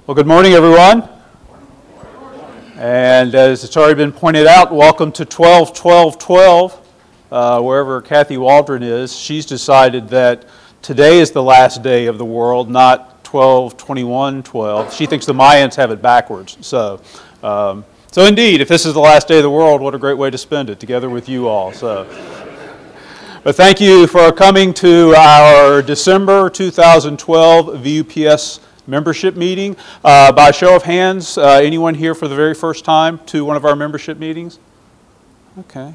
Well, good morning, everyone. And as it's already been pointed out, welcome to 12-12-12. Wherever Kathy Waldron is, she's decided that today is the last day of the world, not 12-21-12. She thinks the Mayans have it backwards. So indeed, if this is the last day of the world, what a great way to spend it together with you all. But thank you for coming to our December 2012 VUPS membership meeting. By show of hands, anyone here for the very first time to one of our membership meetings? Okay.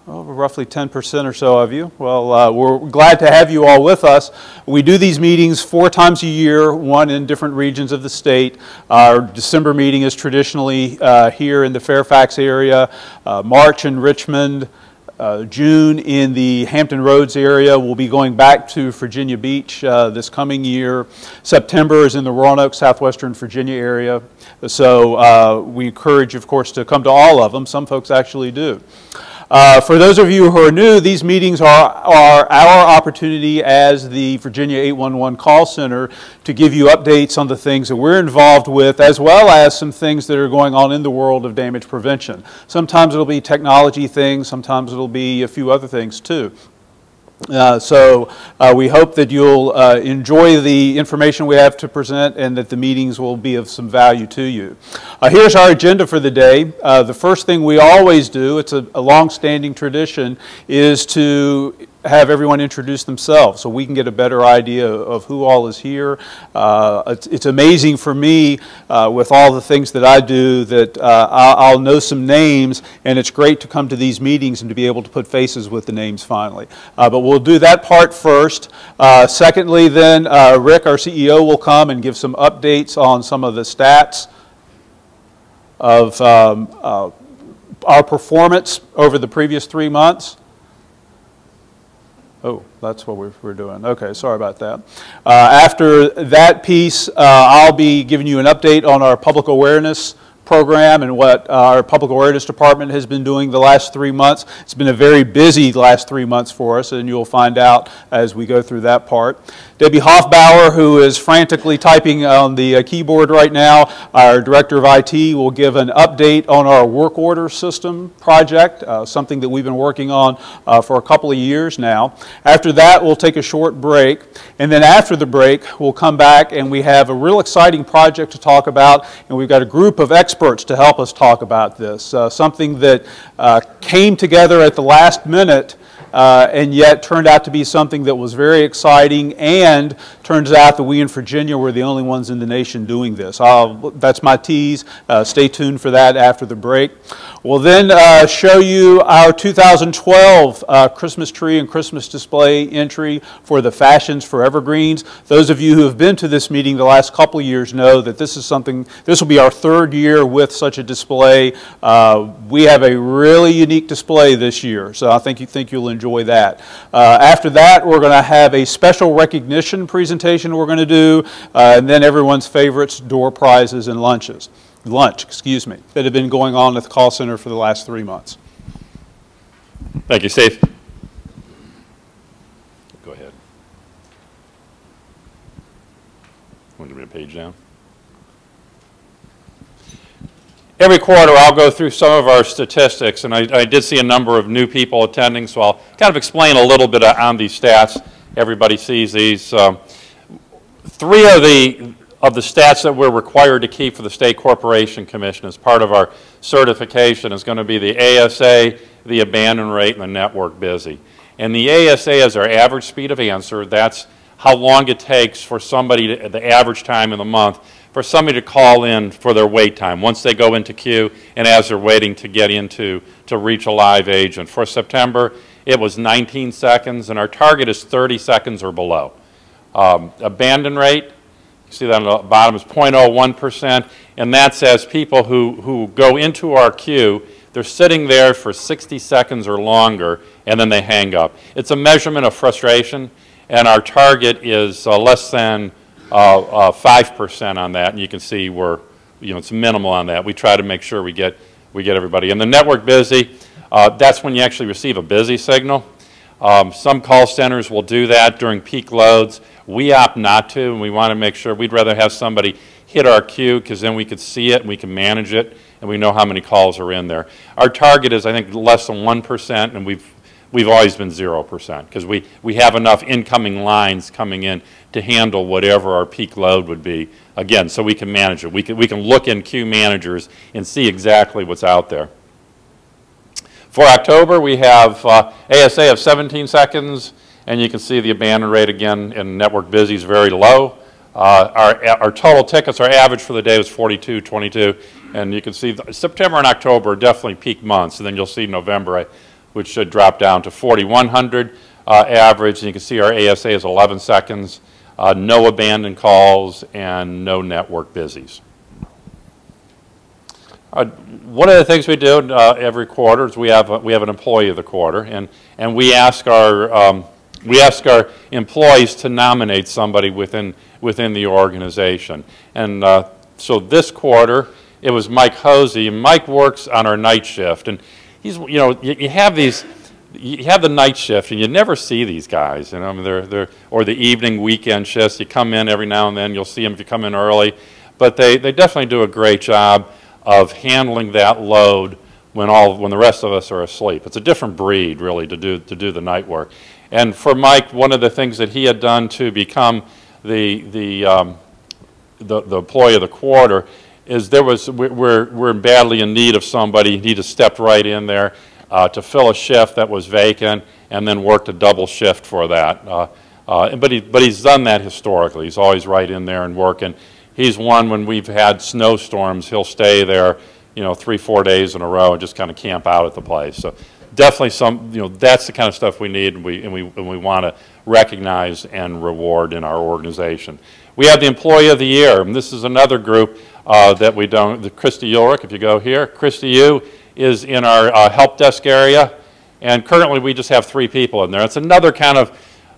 Well, roughly 10% or so of you. Well, we're glad to have you all with us. We do these meetings 4 times a year, one in different regions of the state. Our December meeting is traditionally here in the Fairfax area, March in Richmond, June in the Hampton Roads area. We'll be going back to Virginia Beach this coming year. September is in the Roanoke, southwestern Virginia area. So we encourage, of course, to come to all of them. Some folks actually do. For those of you who are new, these meetings are our opportunity as the Virginia 811 call center to give you updates on the things that we're involved with, as well as some things that are going on in the world of damage prevention. Sometimes it'll be technology things, sometimes it'll be a few other things too. We hope that you'll enjoy the information we have to present and that the meetings will be of some value to you. Here's our agenda for the day. The first thing we always do, it's a long-standing tradition, is to have everyone introduce themselves so we can get a better idea of who all is here. It's amazing for me with all the things that I do that I'll know some names, and it's great to come to these meetings and to be able to put faces with the names finally. But we'll do that part first. Secondly, then, Rick, our CEO, will come and give some updates on some of the stats of our performance over the previous 3 months. Oh, that's what we're doing. Okay, sorry about that. After that piece, I'll be giving you an update on our public awareness program and what our public awareness department has been doing the last 3 months. It's been a very busy last 3 months for us, and you'll find out as we go through that part. Debbie Hoffbauer, who is frantically typing on the keyboard right now, our Director of IT, will give an update on our work order system project, something that we've been working on for a couple of years now. After that, we'll take a short break, and then after the break, we'll come back and we have a real exciting project to talk about, and we've got a group of experts to help us talk about this, something that came together at the last minute and yet turned out to be something that was very exciting, and turns out that we in Virginia were the only ones in the nation doing this. That's my tease. Stay tuned for that after the break. We'll then show you our 2012 Christmas tree and Christmas display entry for the Fashions for Evergreens. Those of you who have been to this meeting the last couple of years know that this will be our 3rd year with such a display. We have a really unique display this year, so I think you'll enjoy that. After that, we're going to have a special recognition presentation we're going to do, and then everyone's favorites, door prizes and lunch, that have been going on at the call center for the last 3 months. Thank you, Steve. Go ahead. Want to bring a page down? Every quarter, I'll go through some of our statistics, and I did see a number of new people attending, so I'll kind of explain a little bit on these stats. Everybody sees these. 3 of the stats that we're required to keep for the State Corporation Commission as part of our certification is going to be the ASA, the abandon rate, and the network busy. And the ASA is our average speed of answer. That's how long it takes for somebody, the average time in the month, for somebody to call in for their wait time once they go into queue and as they're waiting to get into to reach a live agent. For September, it was 19 seconds, and our target is 30 seconds or below. Abandon rate, you see that on the bottom, is 0.01%, and that says people who go into our queue, they're sitting there for 60 seconds or longer, and then they hang up. It's a measurement of frustration, and our target is less than 5% on that, and you can see it's minimal on that. We try to make sure we get everybody. And the network busy, that's when you actually receive a busy signal. Some call centers will do that during peak loads, We opt not to, and we want to make sure we'd rather have somebody hit our queue because then we could see it and we can manage it and we know how many calls are in there. Our target is, I think, less than 1%, and we've always been 0% because we have enough incoming lines coming in to handle whatever our peak load would be. Again, so we can manage it. We can look in queue managers and see exactly what's out there. For October, we have ASA of 17 seconds, and you can see the abandon rate again in network busy is very low. Our total tickets, our average for the day was 4222, and you can see September and October are definitely peak months, and then you'll see November, which should drop down to 4100 average, and you can see our ASA is 11 seconds, no abandoned calls, and no network busies. One of the things we do every quarter is we have an employee of the quarter, and we ask our employees to nominate somebody within the organization. And so this quarter, it was Mike Hosey. Mike works on our night shift, and he's, you have the night shift, and you never see these guys. I mean, or the evening weekend shifts. You come in every now and then. You'll see them if you come in early, but they definitely do a great job of handling that load when the rest of us are asleep. It's a different breed, really, to do the night work. And for Mike, one of the things that he had done to become the employee of the quarter is we're badly in need of somebody. He just stepped right in there to fill a shift that was vacant, and then worked a double shift for that. But he's done that historically. He's always right in there and working. He's one, when we've had snowstorms, he'll stay there, 3-4 days in a row and just kind of camp out at the place. So definitely that's the kind of stuff we need, and we want to recognize and reward in our organization. We have the Employee of the Year, and this is another group that we don't. Christy Ulrich, if you go here, Christy U is in our help desk area, and currently we just have 3 people in there. It's another kind of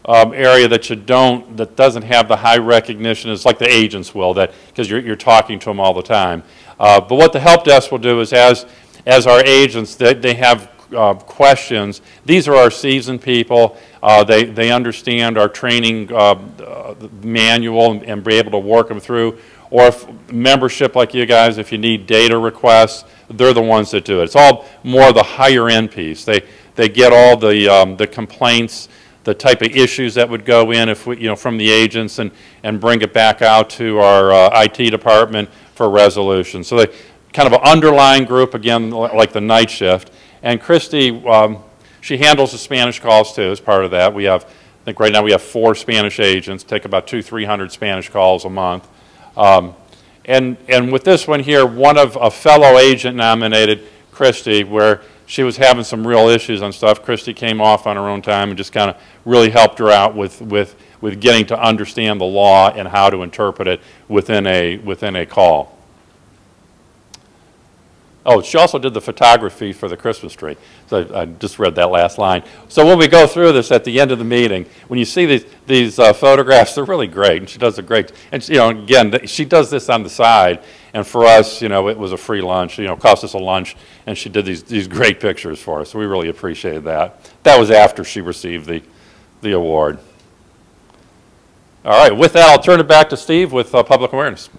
area that doesn't have the high recognition as like the agents will, because you're talking to them all the time. But what the help desk will do is, as our agents, they have questions. These are our seasoned people. They understand our training manual and be able to work them through. Or if membership like you guys, if you need data requests, they're the ones that do it. It's all more the higher end piece. They get all the complaints, the type of issues that would go in if from the agents, and bring it back out to our IT department for resolution. So they kind of an underlying group, again, like the night shift. And Christy, she handles the Spanish calls too as part of that. I think right now we have 4 Spanish agents, take about 200-300 Spanish calls a month. And with this one here, a fellow agent nominated Christy, where she was having some real issues on stuff. Christy came off on her own time and just kind of really helped her out with getting to understand the law and how to interpret it within a call. Oh, she also did the photography for the Christmas tree. So I just read that last line. So when we go through this at the end of the meeting, when you see these photographs, they're really great, and she does a great. And again, she does this on the side. And for us, it was a free lunch. Cost us a lunch, and she did these great pictures for us. So we really appreciated that. That was after she received the award. All right. With that, I'll turn it back to Steve with public awareness.